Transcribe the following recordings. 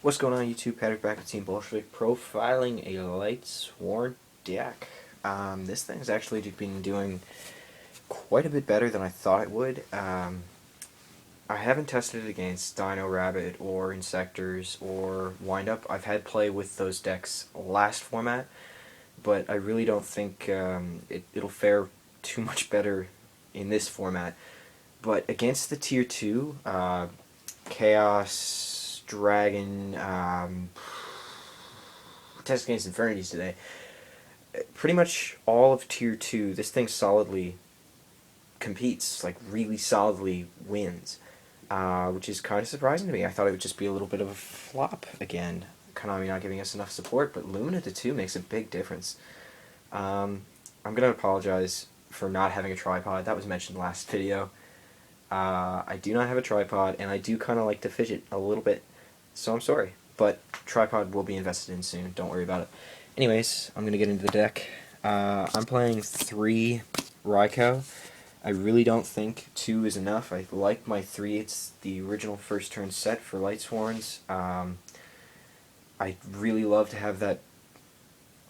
What's going on YouTube? Patrick back with Team Bolshevik profiling a Lightsworn deck. This thing's actually been doing quite a bit better than I thought it would. I haven't tested it against Dino Rabbit or Insectors or Windup. I've had play with those decks last format, but I really don't think it'll fare too much better in this format. But against the Tier 2, Chaos, Dragon, test against Infernities today, pretty much all of Tier 2, this thing solidly competes, like really solidly wins, which is kind of surprising to me. I thought it would just be a little bit of a flop again. Konami not giving us enough support, but Lumina to 2 makes a big difference. I'm going to apologize for not having a tripod. That was mentioned last video. I do not have a tripod, and I do kind of like to fidget a little bit, so I'm sorry. But tripod will be invested in soon, don't worry about it. Anyways, I'm going to get into the deck. I'm playing 3 Raikou. I really don't think 2 is enough. I like my 3. It's the original first turn set for Lightsworns. I really love to have that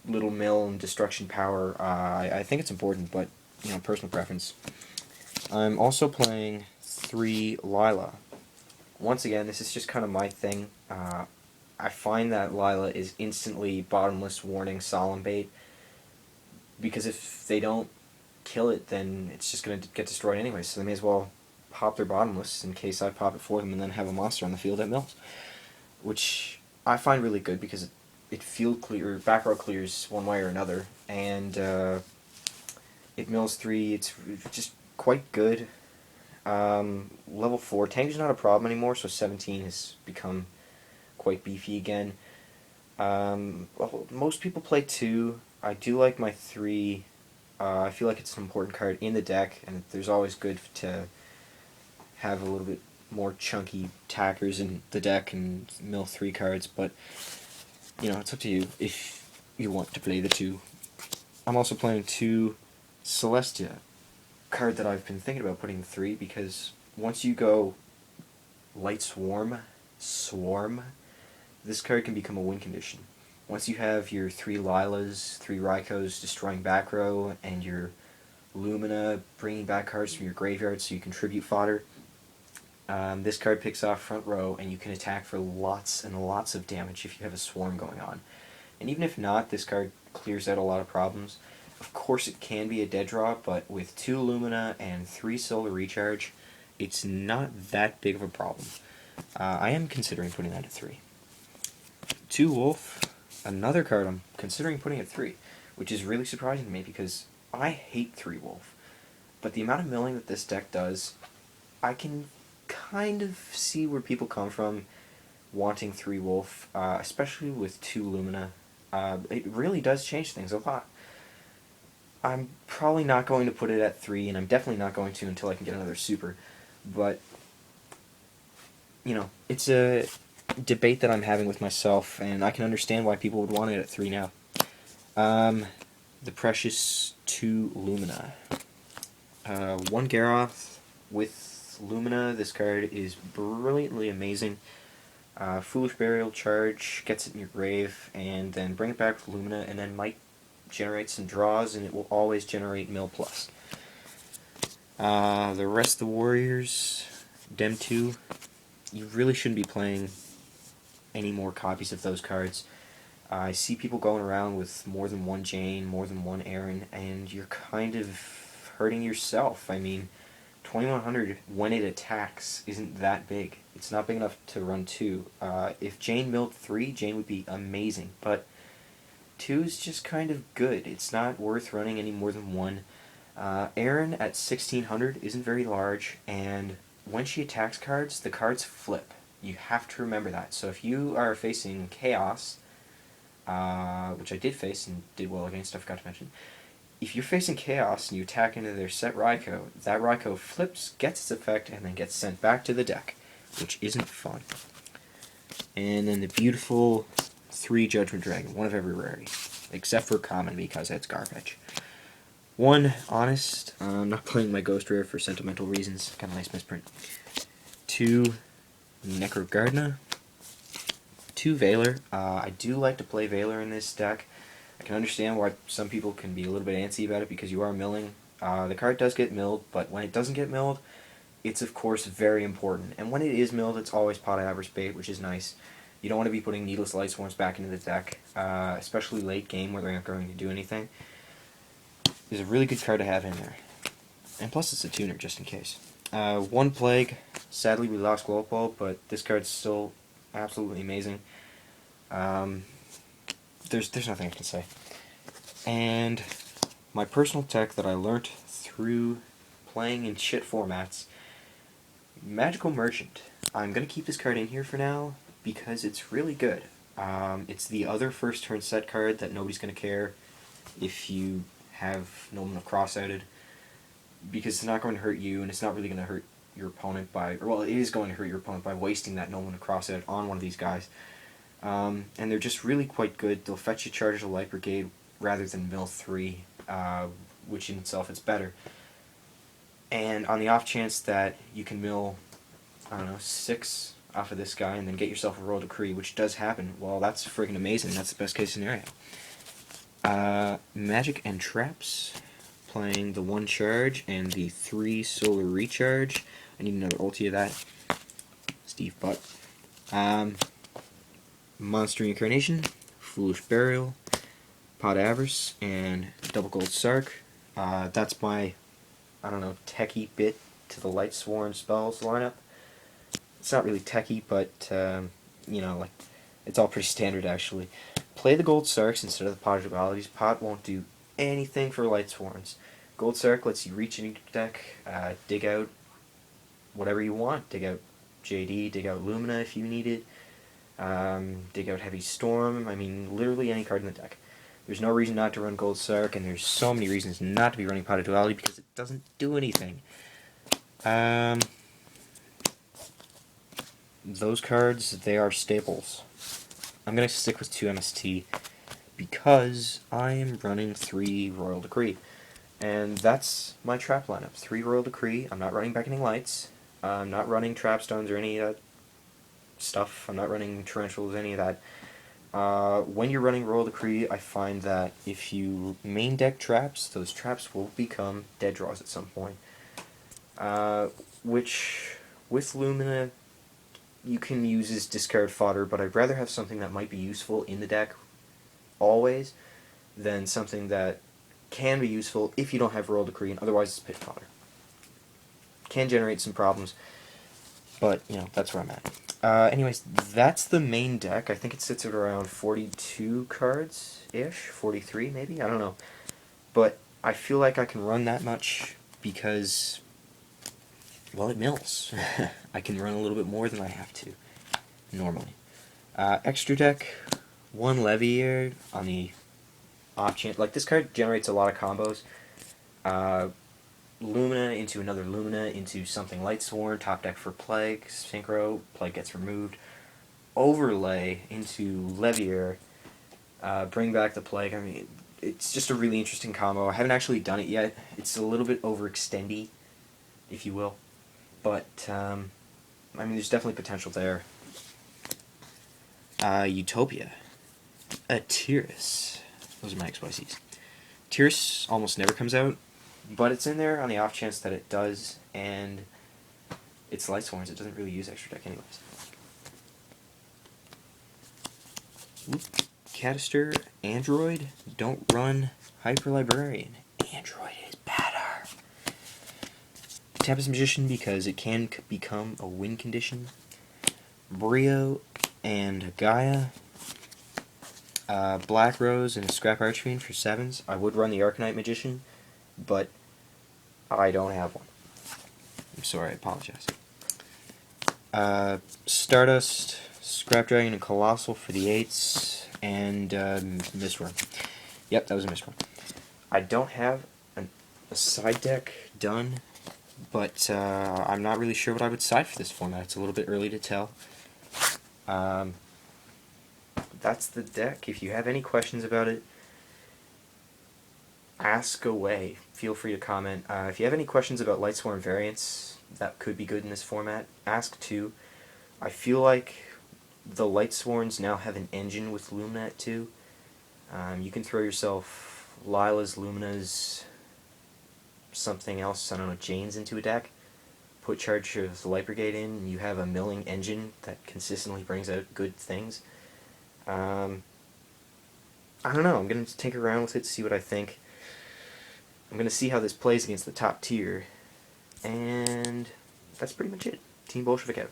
little mill and destruction power. I think it's important, but, you know, personal preference. I'm also playing 3 Lila. Once again, this is just kind of my thing. I find that Lila is instantly bottomless warning solemn bait, because if they don't kill it, then it's just going to get destroyed anyway, so they may as well pop their bottomless in case I pop it for them and then have a monster on the field that mills. Which I find really good because it field clear, back row clears one way or another, and it mills 3, it's just quite good. Level 4, tank is not a problem anymore, so 17 has become quite beefy again. Well, most people play 2. I do like my 3. I feel like it's an important card in the deck, and there's always good to have a little bit more chunky tackers in the deck and mill 3 cards, but, you know, it's up to you if you want to play the 2. I'm also playing 2 Celestia, card that I've been thinking about putting 3, because once you go Lightsworn, this card can become a win condition. Once you have your 3 Lilas, 3 Raikous destroying back row, and your Lumina bringing back cards from your graveyard so you contribute fodder, this card picks off front row, and you can attack for lots and lots of damage if you have a swarm going on. And even if not, this card clears out a lot of problems. Of course it can be a dead draw, but with 2 Lumina and 3 Solar Recharge, it's not that big of a problem. I am considering putting that at 3. 2 Wolf, another card I'm considering putting at 3, which is really surprising to me because I hate 3 Wolf. But the amount of milling that this deck does, I can kind of see where people come from wanting 3 Wolf, especially with 2 Lumina. It really does change things a lot. I'm probably not going to put it at 3, and I'm definitely not going to until I can get another super. But, you know, it's a debate that I'm having with myself, and I can understand why people would want it at 3 now. The precious 2 Lumina. 1 Garroth with Lumina. This card is brilliantly amazing. Foolish Burial Charge, gets it in your grave, and then bring it back with Lumina, and then might generate some draws, and it will always generate mill plus. The rest of the warriors, Dem 2, you really shouldn't be playing any more copies of those cards. I see people going around with more than 1 Jane, more than 1 Aaron, and you're kind of hurting yourself. I mean, 2100 when it attacks isn't that big. It's not big enough to run 2. If Jane milled 3, Jane would be amazing, but 2 is just kind of good. It's not worth running any more than 1. Aaron at 1600 isn't very large, and when she attacks cards, the cards flip. You have to remember that. So if you are facing Chaos, which I did face and did well against, I forgot to mention, if you're facing Chaos and you attack into their set Raikou, that Raikou flips, gets its effect, and then gets sent back to the deck, which isn't fun. And then the beautiful 3 Judgment Dragon, one of every rarity, except for common because it's garbage. 1 Honest, I'm not playing my Ghost Rare for sentimental reasons, got a nice misprint. 2 Necro Gardener, 2 Valor. I do like to play Valor in this deck. I can understand why some people can be a little bit antsy about it because you are milling. The card does get milled, but when it doesn't get milled, it's of course very important. And when it is milled, it's always pot average bait, which is nice. You don't want to be putting needless Lightsworns back into the deck, especially late game where they aren't going to do anything. It's a really good card to have in there. And plus it's a tuner, just in case. 1 Plague. Sadly we lost Glowpole, but this card's still absolutely amazing. There's nothing I can say. And my personal tech that I learnt through playing in shit formats, Magical Merchant. I'm going to keep this card in here for now because it's really good. It's the other first turn set card that nobody's going to care if you have Nomen of Cross-outed, because it's not going to hurt you, and it's not really going to hurt your opponent by, or well, it is going to hurt your opponent by wasting that Nomen of Cross-out on one of these guys. And they're just really quite good. They'll fetch you charge of Light Brigade rather than mill 3, which in itself is better. And on the off chance that you can mill, I don't know, 6 off of this guy and then get yourself a Royal Decree, which does happen, well, that's friggin' amazing. That's the best case scenario. Magic and Traps, playing the 1 charge and the 3 solar recharge. I need another ulti of that. Steve Butt. Monster Incarnation, Foolish Burial, Pot Avarice, and Double Gold Sark. That's my, I don't know, techie bit to the Lightsworn spells lineup. It's not really techie, but, you know, like, it's all pretty standard, actually. Play the Gold Sarks instead of the Pot Dualities. Pot won't do anything for Lightsworns. Gold Sark lets you reach into your deck, dig out whatever you want. Dig out JD, dig out Lumina if you need it, dig out Heavy Storm. I mean, literally any card in the deck. There's no reason not to run Gold Sark, and there's so many reasons not to be running Pot of Duality because it doesn't do anything. Those cards, they are staples. I'm going to stick with 2 MST because I am running 3 Royal Decree. And that's my trap lineup. 3 Royal Decree. I'm not running Beckoning Lights. I'm not running Trapstones or any of that stuff. I'm not running Tarantulas, any of that. When you're running Royal Decree, I find that if you main deck traps, those traps will become dead draws at some point. Which, with Lumina, you can use as discard fodder, but I'd rather have something that might be useful in the deck always than something that can be useful if you don't have Royal Decree, and otherwise it's pit fodder. Can generate some problems, but, you know, that's where I'm at. Anyways, that's the main deck. I think it sits at around 42 cards-ish, 43 maybe, I don't know. But I feel like I can run that much because, well, it mills. I can run a little bit more than I have to, normally. Extra deck, 1 Levier on the off chance. Like, this card generates a lot of combos. Lumina into another Lumina into something Lightsworn, top deck for Plague, Synchro, Plague gets removed. Overlay into Levier, bring back the Plague. I mean, it's just a really interesting combo. I haven't actually done it yet. It's a little bit overextendy, if you will. But, I mean, there's definitely potential there. Utopia. Tyrus. Those are my XYZs. Tyrus almost never comes out, but it's in there on the off chance that it does, and it's Lightsworns. It doesn't really use extra deck anyways. Cataster, Android, don't run Hyper Librarian. Android is better. Tempest Magician because it can become a win condition. Brio and Gaia. Black Rose and Scrap Archfiend for 7s. I would run the Arcanite Magician, but I don't have one. I'm sorry, I apologize. Stardust, Scrap Dragon, and Colossal for the 8s, and Mistworm. Yep, that was a Mistworm. I don't have a side deck done, but I'm not really sure what I would side for this format. It's a little bit early to tell. That's the deck. If you have any questions about it, ask away. Feel free to comment. If you have any questions about Lightsworn variants that could be good in this format, ask too. I feel like The Lightsworns now have an engine with Luminat too. You can throw yourself Lila's, Lumina's, something else, I don't know, Jane's into a deck. Put Charge of the Light Brigade in, and you have a milling engine that consistently brings out good things. I don't know, I'm going to tinker around with it, see what I think. I'm going to see how this plays against the top tier. And that's pretty much it. Team Bolshevik out.